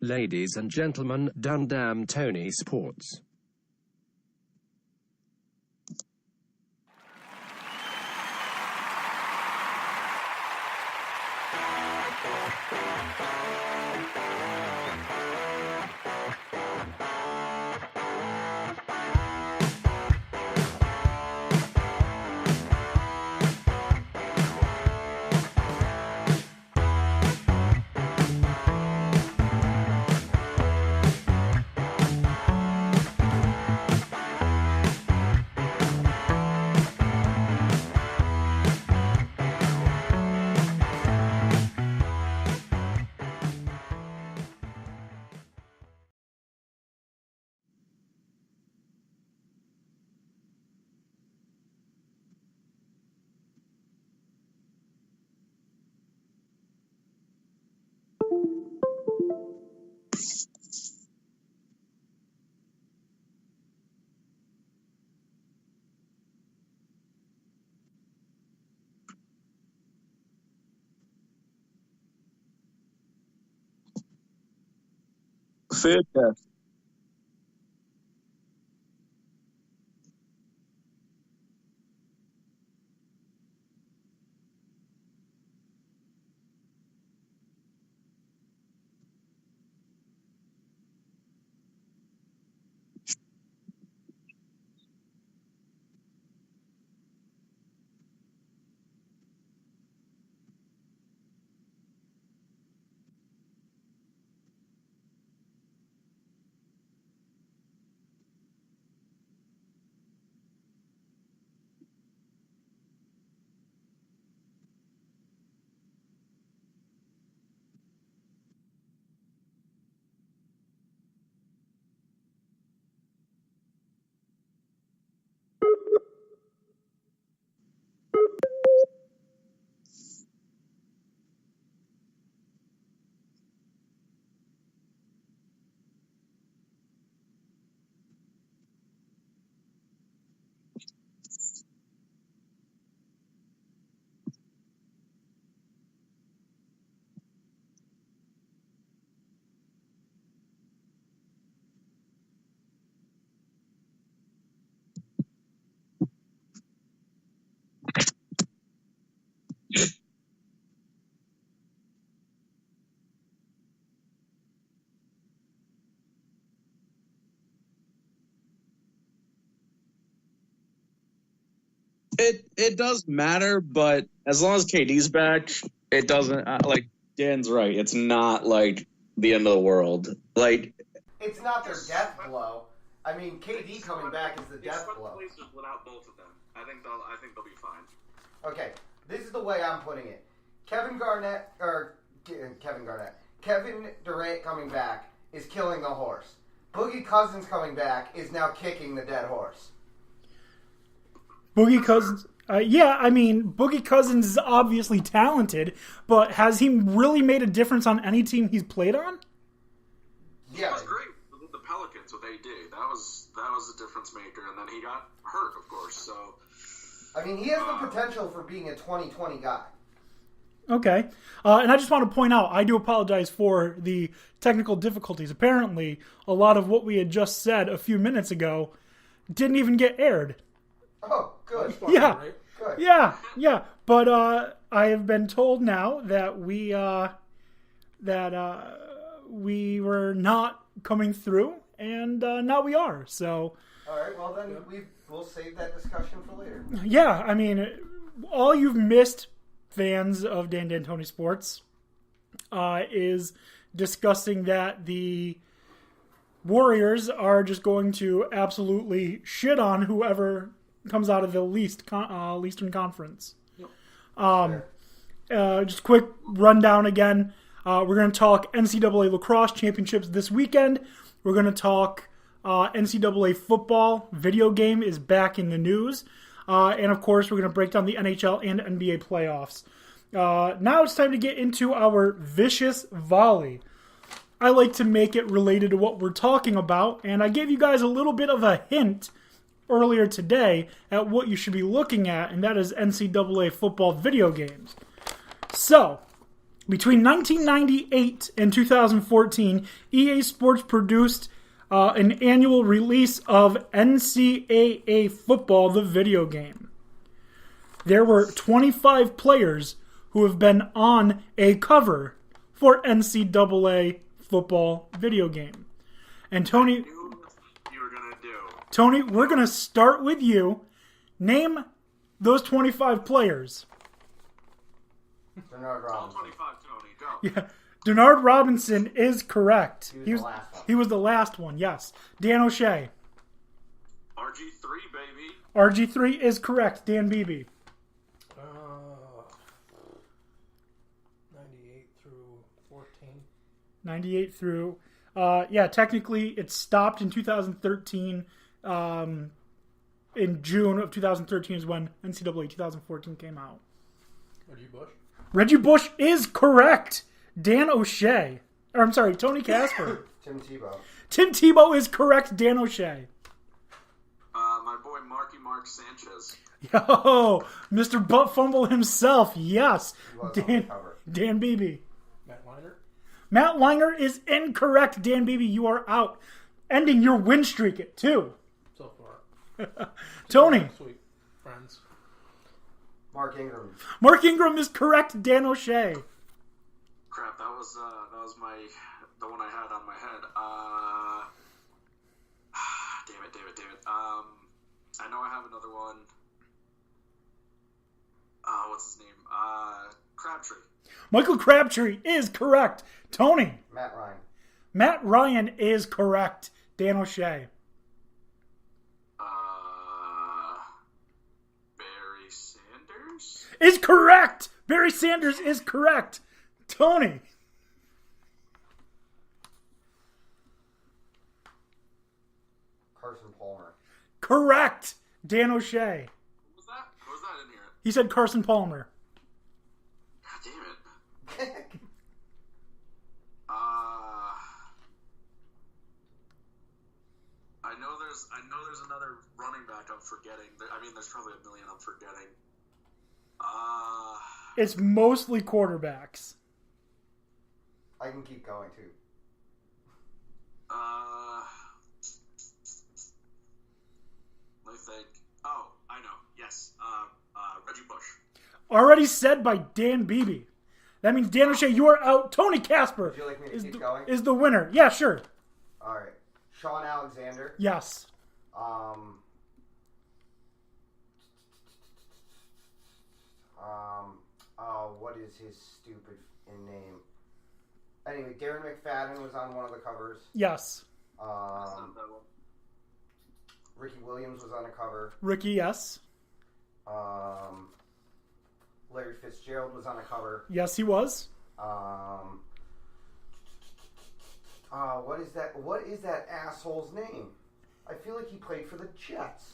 Ladies and gentlemen, Dundam Tony Sports. Fantastic. It does matter, but as long as KD's back, it doesn't. Like Dan's right, it's not like the end of the world. Like it's not their death blow. I mean, KD coming back is the death blow. Without both of them, I think they'll be fine. Okay, this is the way I'm putting it. Kevin Durant coming back is killing the horse. Boogie Cousins coming back is now kicking the dead horse. Boogie Cousins, Boogie Cousins is obviously talented, but has he really made a difference on any team he's played on? Yeah, he was great with the Pelicans. What they did, that was a difference maker, and then he got hurt, of course. So, I mean, he has the potential for being a 2020 guy. Okay, and I just want to point out, I do apologize for the technical difficulties. Apparently, a lot of what we had just said a few minutes ago didn't even get aired. Oh, good. Yeah, right? Good. Yeah. But I have been told now that we were not coming through, and now we are. So. All right. Well, then we'll save that discussion for later. Yeah, I mean, all you've missed, fans of Dan D'Antoni Sports, is discussing that the Warriors are just going to absolutely shit on whoever comes out of the Eastern Conference. Yep. Just a quick rundown again. We're going to talk NCAA Lacrosse Championships this weekend. We're going to talk NCAA Football. Video game is back in the news. And, of course, we're going to break down the NHL and NBA playoffs. Now it's time to get into our vicious volley. I like to make it related to what we're talking about, and I gave you guys a little bit of a hint earlier today at what you should be looking at, and that is NCAA football video games. So, Between 1998 and 2014, EA Sports produced an annual release of NCAA Football, the video game. There were 25 players who have been on a cover for NCAA Football video game. And Tony, I knew what you were gonna do. Tony, we're going to start with you. Name those 25 players. Bernard All Robinson. 25, Tony. Go. Yeah. Denard Robinson is correct. He was the last one. He was the last one, yes. Dan O'Shea. RG3, baby. RG3 is correct. Dan Beebe. 98 through 14. 98 through... yeah, technically it stopped in 2013. In June of 2013 is when NCAA 2014 came out. Reggie Bush. Reggie Bush is correct. Dan O'Shea. Or, I'm sorry, Tony Casper. Tim Tebow. Tim Tebow is correct. Dan O'Shea. My boy Mark Sanchez. Yo, Mr. Butt Fumble himself. Yes. He was on the cover. Dan Beebe. Matt Leinart. Matt Leinart is incorrect. Dan Beebe, you are out. Ending your win streak at 2. So far. Tony. Sweet. Friends. Mark Ingram. Mark Ingram is correct. Dan O'Shea. Crap, that was the one I had on my head. Damn it. I know I have another one. What's his name? Crabtree. Michael Crabtree is correct. Tony. Matt Ryan. Matt Ryan is correct. Dan O'Shea. Barry Sanders. Is correct. Barry Sanders is correct. Tony. Carson Palmer. Correct. Dan O'Shea. What was that? What was that in here? He said Carson Palmer. God damn it. I know there's another running back I'm forgetting. I mean, there's probably a million I'm forgetting. It's mostly quarterbacks. I can keep going too. Let me think. Oh, I know. Yes. Reggie Bush. Already said by Dan Beebe. That means Dan O'Shea, you are out. Tony Casper Would you like me to keep going? is the winner. Yeah, sure. All right. Sean Alexander. Yes. What is his stupid name? Anyway, Darren McFadden was on one of the covers. Yes. Ricky Williams was on a cover. Ricky, yes. Larry Fitzgerald was on a cover. Yes, he was. What is that? What is that asshole's name? I feel like he played for the Jets.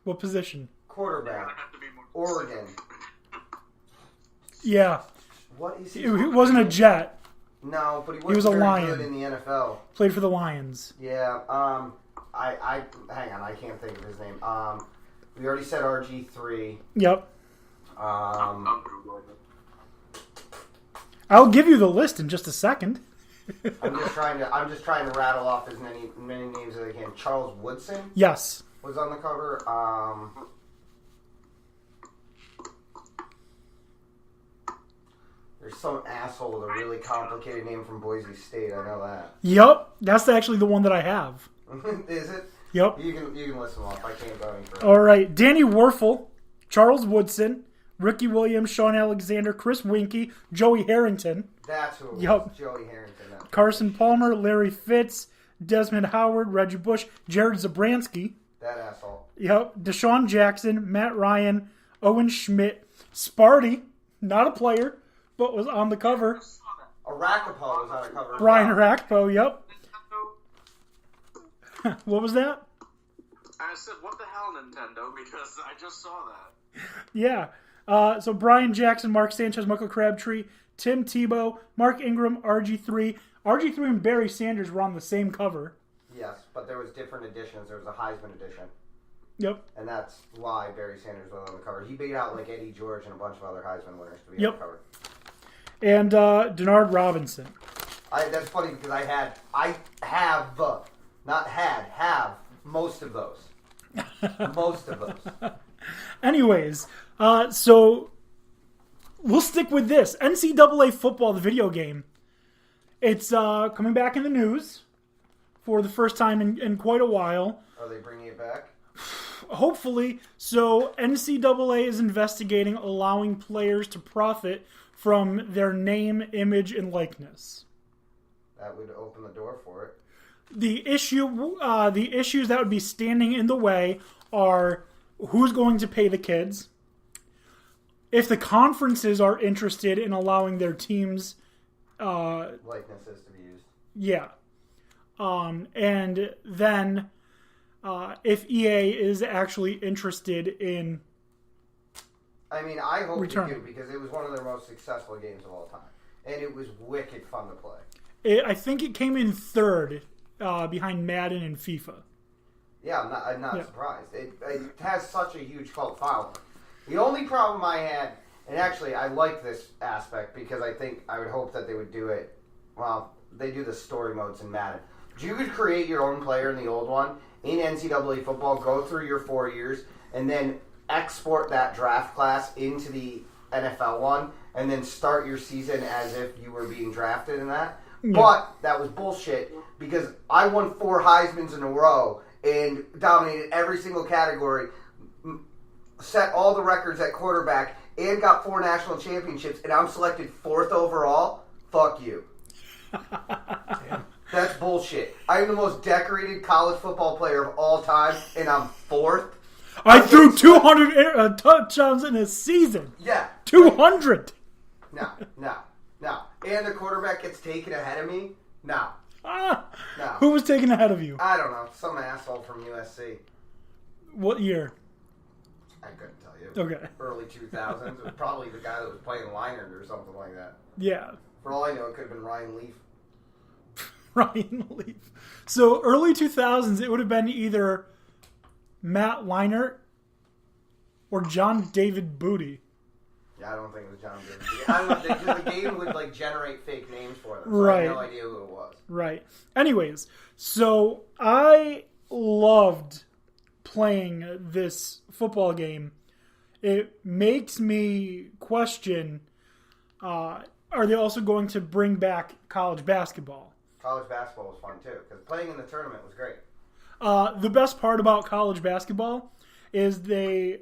What position? Quarterback. Have to be more Oregon. Yeah. What is He his wasn't a Jet. No, but he was wasn't a very Lion. good in the NFL. Played for the Lions. Yeah. I hang on. I can't think of his name. We already said RG3. Yep. I'm Googling it. I'll give you the list in just a second. I'm just trying to rattle off as many names as I can. Charles Woodson Yes. was on the cover. There's some asshole with a really complicated name from Boise State. I know that. Yep. That's actually the one that I have. Is it? Yep. You can list them off. I can't go any further. All right. Danny Werfel, Charles Woodson, Ricky Williams, Sean Alexander, Chris Winkie, Joey Harrington, That's who it was. Yup. Joey Harrington. Carson Palmer, Larry Fitz, Desmond Howard, Reggie Bush, Jared Zabransky. That asshole. Yep. Deshaun Jackson, Matt Ryan, Owen Schmidt, Sparty, not a player, but was on the cover. Arapaho was on a cover. Brian Rakpo, yep. What was that? I said, what the hell, Nintendo? Because I just saw that. Yeah. So Brian Jackson, Mark Sanchez, Michael Crabtree, Tim Tebow, Mark Ingram, RG3. RG3 and Barry Sanders were on the same cover. Yes, but there was different editions. There was a Heisman edition. Yep. And that's why Barry Sanders was on the cover. He beat out like Eddie George and a bunch of other Heisman winners to be on the cover. And Denard Robinson. That's funny because I have most of those. Most of those. Anyways, so we'll stick with this. NCAA Football, the video game. It's coming back in the news for the first time in quite a while. Are they bringing it back? Hopefully. So NCAA is investigating allowing players to profit from their name, image, and likeness. That would open the door for it. The issues that would be standing in the way are who's going to pay the kids, if the conferences are interested in allowing their teams likenesses to be used. Yeah. And then if EA is actually interested in I mean, I hope return. they do because it was one of their most successful games of all time. And it was wicked fun to play. I think it came in third behind Madden and FIFA. Yeah, I'm not surprised. It has such a huge cult following. The only problem I had, and actually I like this aspect because I would hope that they would do it. Well, they do the story modes in Madden. You could create your own player in the old one in NCAA football, go through your 4 years, and then export that draft class into the NFL one, and then start your season as if you were being drafted in that. Yeah. But that was bullshit because I won 4 Heismans in a row and dominated every single category, set all the records at quarterback, and got 4 national championships, and I'm selected 4th overall. Fuck you. That's bullshit. I am the most decorated college football player of all time, and I'm 4th. I threw 200 touchdowns in a season. Yeah. 200. No. And the quarterback gets taken ahead of me? No. No. Who was taken ahead of you? I don't know. Some asshole from USC. What year? I couldn't tell you. Okay. Early 2000s. It was probably the guy that was playing Leinert or something like that. Yeah. For all I know, it could have been Ryan Leaf. Ryan Leaf. So early 2000s, it would have been either Matt Leinart or John David Booty. Yeah, I don't think it was John David Booty. I don't know. Because the game would generate fake names for them. So Right. I have no idea who it was. Right. Anyways, so I loved playing this football game. It makes me question, are they also going to bring back college basketball? College basketball was fun, too, because playing in the tournament was great. The best part about college basketball is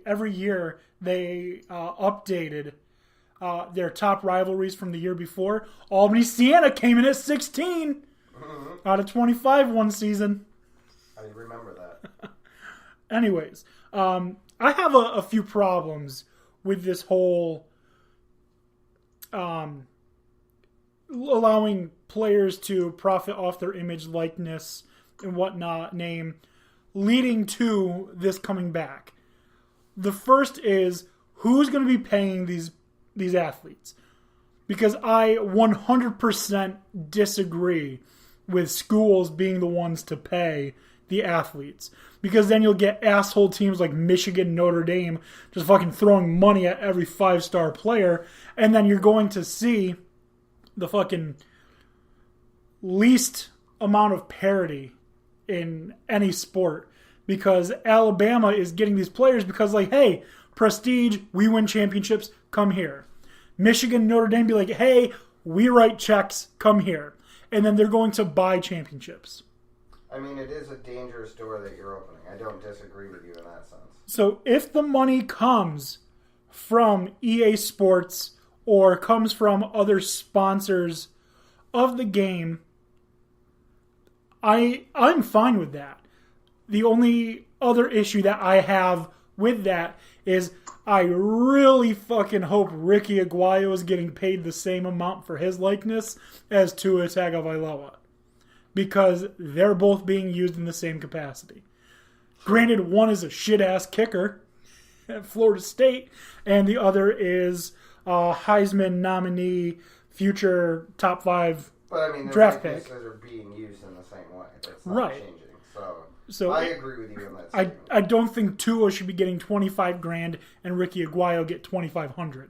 every year they updated their top rivalries from the year before. Albany-Siena came in at 16 out of 25 one season. I remember that. Anyways, I have a few problems with this whole allowing players to profit off their image, likeness, and whatnot, name, leading to this coming back. The first is who's going to be paying these athletes? Because I 100% disagree with schools being the ones to pay the athletes. Because then you'll get asshole teams like Michigan, Notre Dame, just fucking throwing money at every 5-star player. And then you're going to see the fucking least amount of parity in any sport. Because Alabama is getting these players because, like, hey, prestige, we win championships, come here. Michigan, Notre Dame be like, hey, we write checks, come here. And then they're going to buy championships. I mean, it is a dangerous door that you're opening. I don't disagree with you in that sense. So if the money comes from EA Sports or comes from other sponsors of the game, I'm fine with that. The only other issue that I have with that is I really fucking hope Ricky Aguayo is getting paid the same amount for his likeness as Tua Tagovailoa. Because they're both being used in the same capacity. Granted, one is a shit-ass kicker at Florida State, and the other is a Heisman nominee, future top 5 but I mean, draft pick. But are being used in the same way. That's not changing. So So I agree with you on that I statement. I don't think Tua should be getting $25,000 and Ricky Aguayo get $2,500.